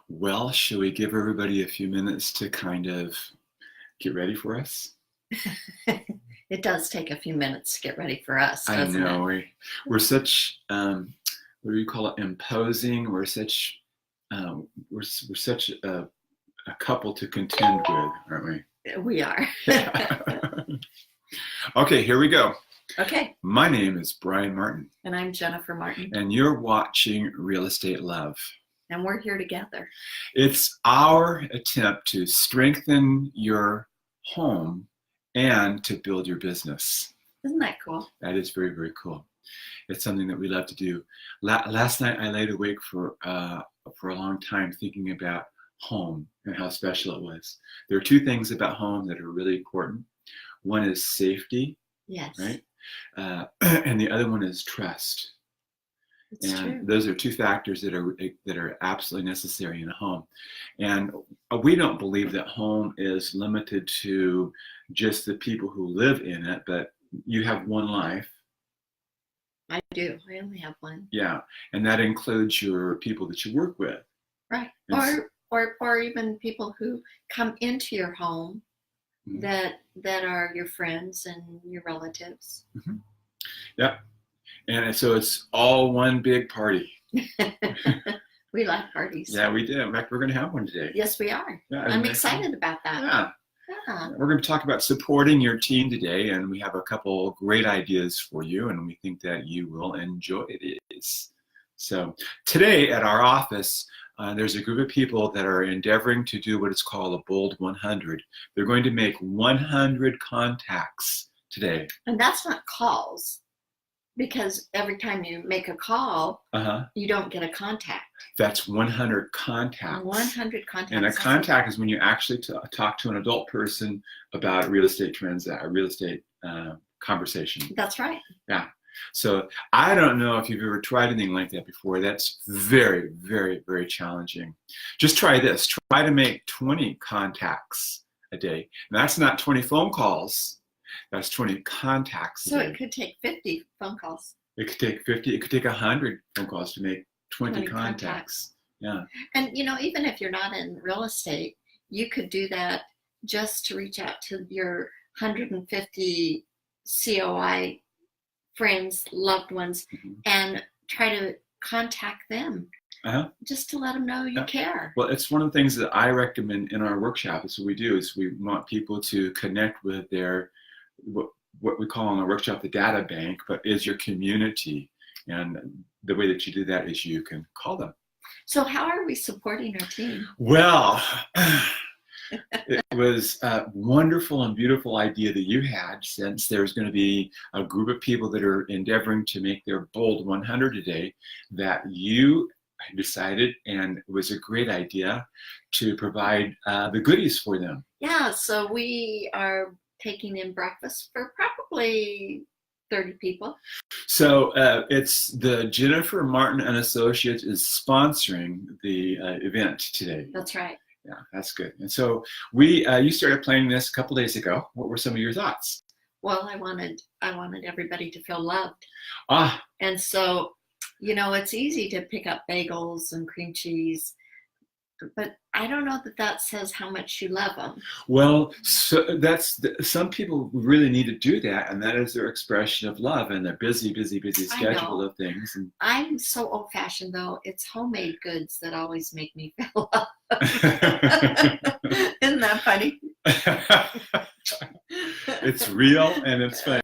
Well, shall we give everybody a few minutes to kind of get ready for us? It does take a few minutes to get ready for us, I doesn't know it? we're such what do you call it? Imposing. We're such a couple to contend with, aren't we? We are. Yeah. Okay, here we go. Okay. My name is Brian Martin, And I'm Jennifer Martin. and you're watching Real Estate Love. And we're here together. It's our attempt to strengthen your home and to build your business. Isn't that cool? That is very, very cool. It's something that we love to do. Last night I laid awake for a long time thinking about home and how special it was. There are two things about home that are really important. One is safety, Yes. right? And the other one is trust. It's true. Those are two factors that are absolutely necessary in a home. And we don't believe that home is limited to just the people who live in it, but you have one life. I do. I only have one. Yeah, and that includes your people that you work with. Right. And Or even people who come into your home that are your friends and your relatives. Mm-hmm. Yep. And so it's all one big party. We like parties. Yeah, we do. In fact, we're going to have one today. Yes, we are. Yeah, I'm excited about that. Yeah. Yeah. We're going to talk about supporting your team today, and we have a couple great ideas for you, and we think that you will enjoy these. So today at our office, there's a group of people that are endeavoring to do what is called a Bold 100. They're going to make 100 contacts today. And that's not calls, because every time you make a call, you don't get a contact. That's 100 contacts. 100 contacts. And a contact is when you actually talk to an adult person about a real estate conversation. That's right. Yeah. So I don't know if you've ever tried anything like that before. That's very, very, very challenging. Just try this. Try to make 20 contacts a day. And that's not 20 phone calls. That's 20 contacts a day. So it could take 50 phone calls. It could take 50. It could take 100 phone calls to make 20 contacts. Yeah. And, even if you're not in real estate, you could do that just to reach out to your 150 COI friends, loved ones, and try to contact them just to let them know you care. Well, it's one of the things that I recommend in our workshop. Is what we do is we want people to connect with their what we call in our workshop the data bank, but is your community. And the way that you do that is you can call them. So how are we supporting our team? Well, it was a wonderful and beautiful idea that you had, since there's going to be a group of people that are endeavoring to make their Bold 100 today, that you decided, and it was a great idea, to provide the goodies for them. Yeah, so we are taking in breakfast for probably 30 people. So it's the Jennifer Martin and Associates is sponsoring the event today. That's right. Yeah, that's good. And so you started planning this a couple days ago. What were some of your thoughts? Well, I wanted everybody to feel loved. And so, it's easy to pick up bagels and cream cheese, but I don't know that says how much you love them. Well, so some people really need to do that, and that is their expression of love and their busy schedule of things. And I'm so old-fashioned, though. It's homemade goods that always make me feel loved. Isn't that funny? It's real and it's funny.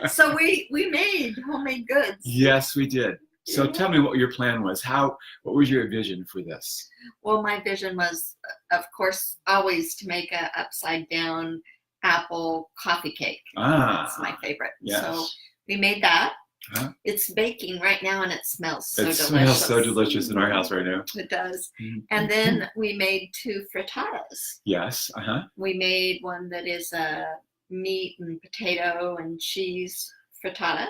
So we made homemade goods. Yes, we did. So tell me what your plan was. What was your vision for this? Well, my vision was, of course, always to make an upside down apple coffee cake. That's my favorite. Yes. So we made that. It's baking right now, and it smells so delicious. It smells so delicious in our house right now. It does. And then we made 2 frittatas. Yes. We made one that is a meat and potato and cheese frittata.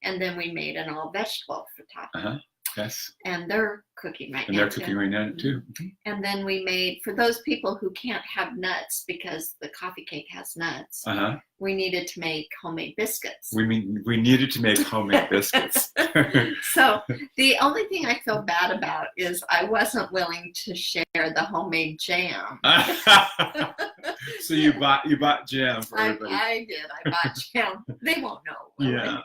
And then we made an all vegetable frittata. Yes. And they're cooking right now. And they're cooking right now too. And then we made, for those people who can't have nuts because the coffee cake has nuts, we needed to make homemade biscuits. We needed to make homemade biscuits. So the only thing I feel bad about is I wasn't willing to share the homemade jam. So you bought jam for everybody. I did. I bought jam. They won't know. Yeah.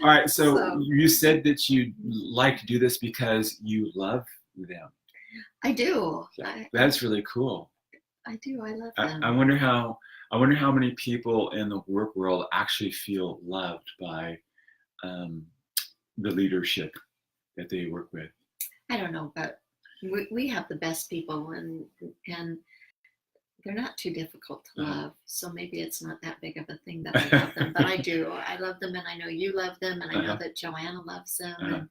All right. So you said that you like to do this because you love them. I do. That's really cool. I do. I love them. I wonder how many people in the work world actually feel loved by the leadership that they work with. I don't know, but we have the best people, and they're not too difficult to love. So maybe it's not that big of a thing that I love them, but I do. I love them, and I know you love them, and I know that Joanna loves them,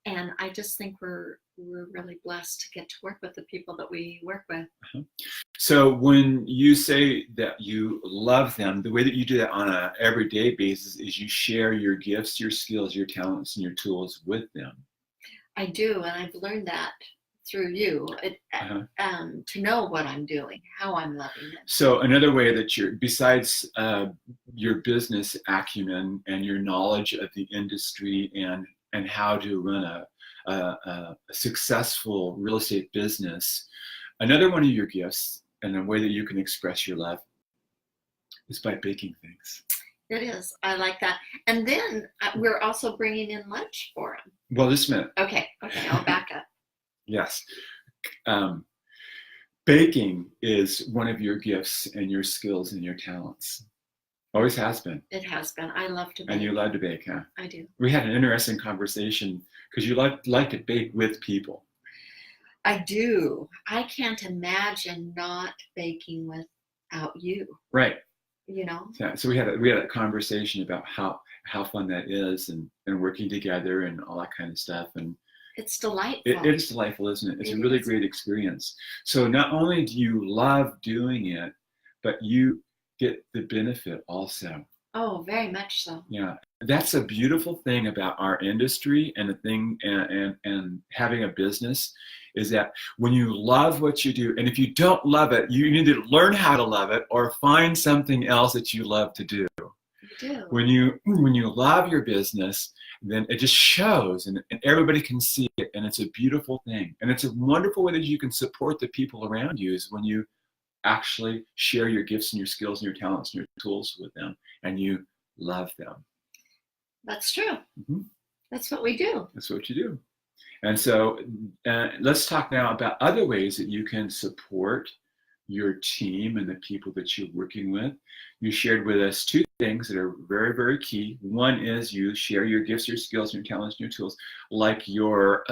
and I just think we're really blessed to get to work with the people that we work with. So when you say that you love them, the way that you do that on an everyday basis is you share your gifts, your skills, your talents, and your tools with them. I do, and I've learned that through you, to know what I'm doing, how I'm loving it. So another way that besides your business acumen and your knowledge of the industry and how to run a successful real estate business, another one of your gifts and a way that you can express your love is by baking things. It is. I like that. And then we're also bringing in lunch for them. Well, just a minute. Okay, I'll back up. Yes. Baking is one of your gifts and your skills and your talents. Always has been. It has been. I love to bake. And you love to bake, huh? I do. We had an interesting conversation because you like to bake with people. I do. I can't imagine not baking without you. Right. You know? Yeah. So we had a conversation about how fun that is and working together and all that kind of stuff. And it's delightful. It is delightful, isn't it? It's a really great experience. So not only do you love doing it, but you get the benefit also. Oh, very much so. Yeah. That's a beautiful thing about our industry and the thing and having a business is that when you love what you do, and if you don't love it, you need to learn how to love it or find something else that you love to do. You do. When you love your business, then it just shows and everybody can see it, and it's a beautiful thing. And it's a wonderful way that you can support the people around you is when you actually share your gifts and your skills and your talents and your tools with them and you love them. That's true. That's what we do. That's what you do. And so let's talk now about other ways that you can support your team and the people that you're working with. You shared with us two things that are very, very key. One is you share your gifts, your skills, your talents, and your tools, like your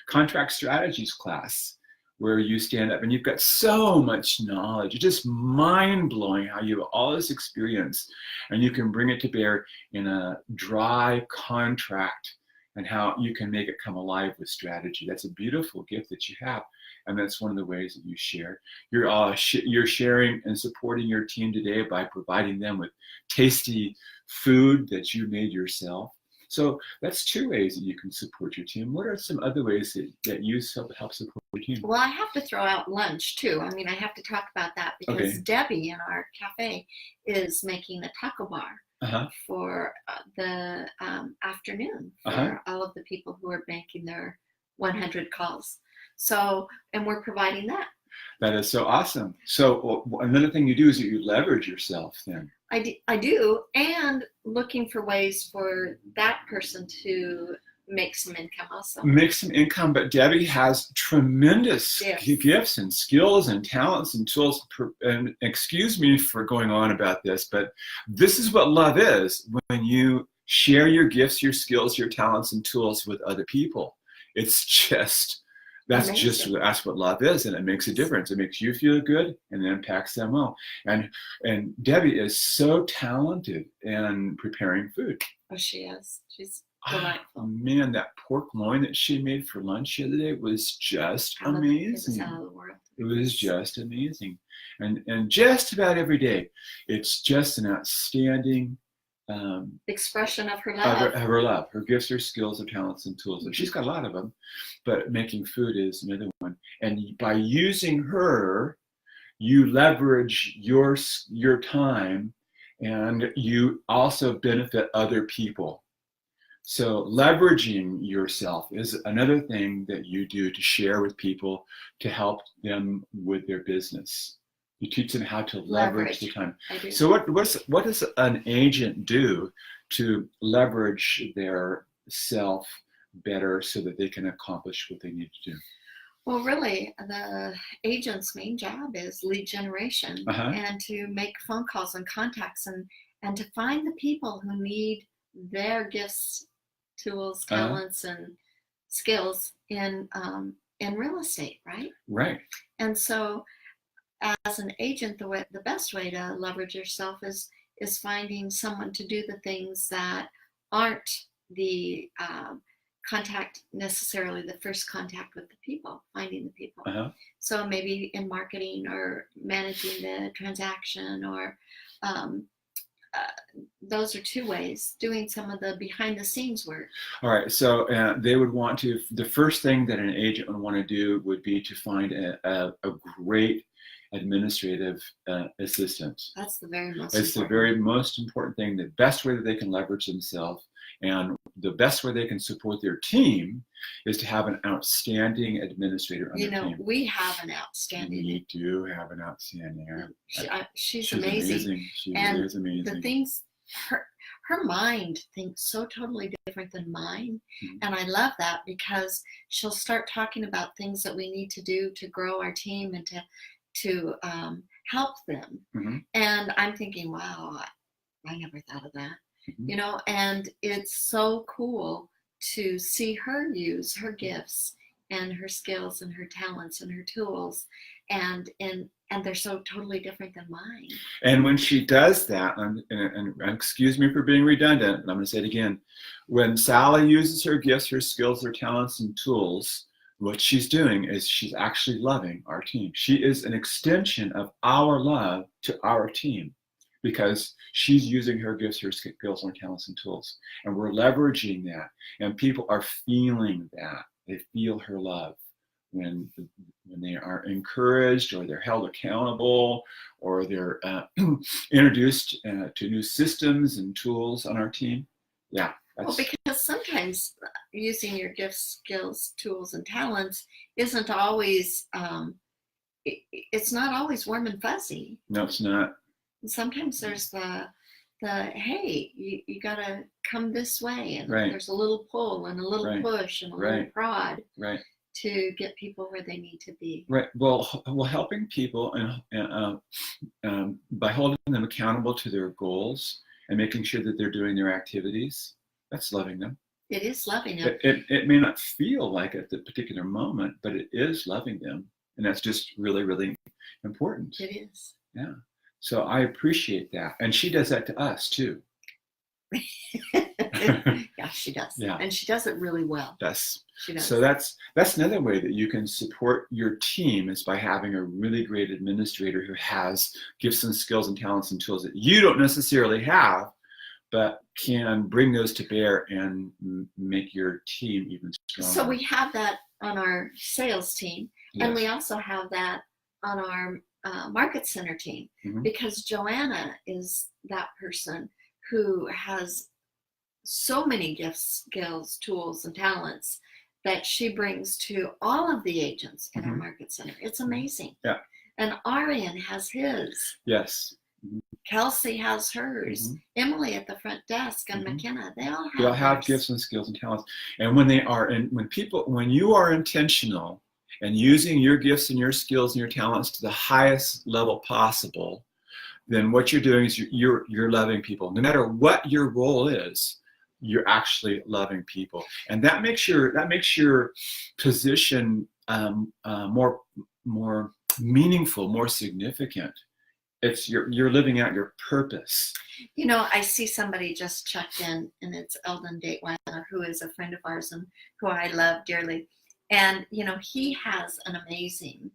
contract strategies class, where you stand up and you've got so much knowledge. It's just mind-blowing how you have all this experience and you can bring it to bear in a dry contract and how you can make it come alive with strategy. That's a beautiful gift that you have. And that's one of the ways that you share. You're sharing and supporting your team today by providing them with tasty food that you made yourself. So that's two ways that you can support your team. What are some other ways that you help support your team? Well, I have to throw out lunch too. I mean, I have to talk about that because Debbie in our cafe is making a taco bar for the afternoon for all of the people who are making their 100 calls. So, and we're providing that. That is so awesome. So another thing you do is that you leverage yourself then. I do, and looking for ways for that person to make some income also. Make some income, but Debbie has tremendous gifts and skills and talents and tools. And excuse me for going on about this, but this is what love is when you share your gifts, your skills, your talents and tools with other people. It's just... That's what love is, and it makes a difference. It makes you feel good, and it impacts them well. And Debbie is so talented in preparing food. Oh, she is. She's delightful. Man, that pork loin that she made for lunch the other day was just amazing. It was out of the world. It was just amazing, and just about every day, it's just an outstanding expression of her of love. her love, her gifts, her skills, her talents, and tools. And she's got a lot of them, but making food is another one. And by using her, you leverage your time, and you also benefit other people. So leveraging yourself is another thing that you do to share with people to help them with their business. You teach them how to leverage the time. So what does an agent do to leverage their self better so that they can accomplish what they need to do? Well, really, the agent's main job is lead generation and to make phone calls and contacts and to find the people who need their gifts, tools, talents, and skills in real estate, right? Right. And so, as an agent, the best way to leverage yourself is finding someone to do the things that aren't the contact necessarily the first contact with the people, finding the people. So maybe in marketing or managing the transaction, or those are two ways, doing some of the behind the scenes work. All right, so they would want to, the first thing that an agent would want to do would be to find a great administrative assistant. That's the very most It's important. the very most important thing, the best way that they can leverage themselves, and the best way they can support their team is to have an outstanding administrator on their team. We have an outstanding. We do have an outstanding. She's amazing. She is amazing. The things, her mind thinks so totally different than mine. And I love that, because she'll start talking about things that we need to do to grow our team and to help them. And I'm thinking, wow, I never thought of that. And it's so cool to see her use her gifts and her skills and her talents and her tools, and they're so totally different than mine. And when she does that, and excuse me for being redundant, but I'm going to say it again, when Sally uses her gifts, her skills, her talents, and tools, what she's doing is she's actually loving our team. She is an extension of our love to our team, because she's using her gifts, her skills, her talents, and tools. And we're leveraging that. And people are feeling that. They feel her love when they are encouraged, or they're held accountable, or they're introduced to new systems and tools on our team. Yeah. Well, because sometimes using your gifts, skills, tools, and talents isn't always, it's not always warm and fuzzy. No, it's not. Sometimes there's the hey, you gotta come this way, and there's a little pull and a little push and a little prod to get people where they need to be. Right. Well, helping people and by holding them accountable to their goals and making sure that they're doing their activities, that's loving them. It is loving them. It may not feel like it at the particular moment, but it is loving them, and that's just really, really important. It is. Yeah. So I appreciate that. And she does that to us too. Yeah, she does. Yeah. And she does it really well. Yes. She does. So that's another way that you can support your team, is by having a really great administrator who has gifts and skills and talents and tools that you don't necessarily have, but can bring those to bear and make your team even stronger. So we have that on our sales team, and we also have that on our market center team, because Joanna is that person who has so many gifts, skills, tools, and talents that she brings to all of the agents in our market center. It's amazing. Yeah. And Arian has his. Yes. Kelsey has hers. Emily at the front desk, and McKenna, they all have gifts and skills and talents. And when you are intentional and using your gifts and your skills and your talents to the highest level possible, then what you're doing is you're loving people. No matter what your role is, you're actually loving people, and that makes your position more meaningful, more significant. It's you're living out your purpose. I see somebody just checked in, and it's Eldon Dateweiler, who is a friend of ours and who I love dearly. And, he has an amazing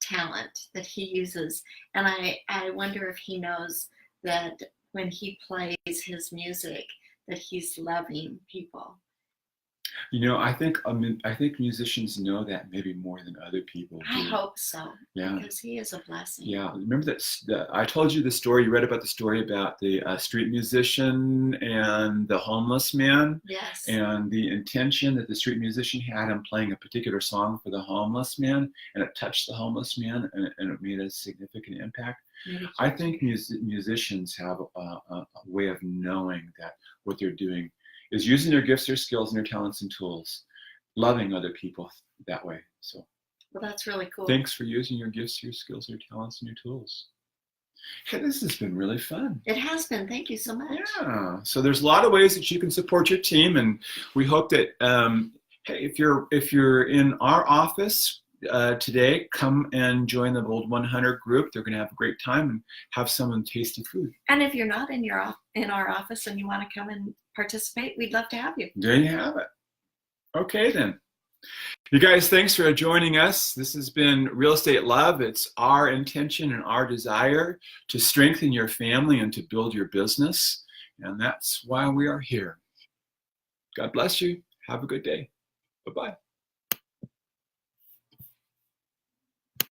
talent that he uses. And I wonder if he knows that when he plays his music that he's loving people. You know, I think musicians know that maybe more than other people do. I hope so. Yeah. Because he is a blessing. Yeah. Remember that I told you the story. You read about the story about the street musician and the homeless man. Yes. And the intention that the street musician had in playing a particular song for the homeless man, and it touched the homeless man, and it made a significant impact. I think musicians have a way of knowing that what they're doing is using their gifts, their skills, and their talents and tools, loving other people that way. So, well, that's really cool. Thanks for using your gifts, your skills, your talents, and your tools. Hey, this has been really fun. It has been. Thank you so much. Yeah. So there's a lot of ways that you can support your team, and we hope that hey, if you're in our office today, come and join the Bold 100 group. They're going to have a great time and have some tasty food. And if you're not in our office and you want to come and participate, we'd love to have you. There you have it. Okay, then. You guys, thanks for joining us. This has been Real Estate Love. It's our intention and our desire to strengthen your family and to build your business. And that's why we are here. God bless you. Have a good day. Bye-bye.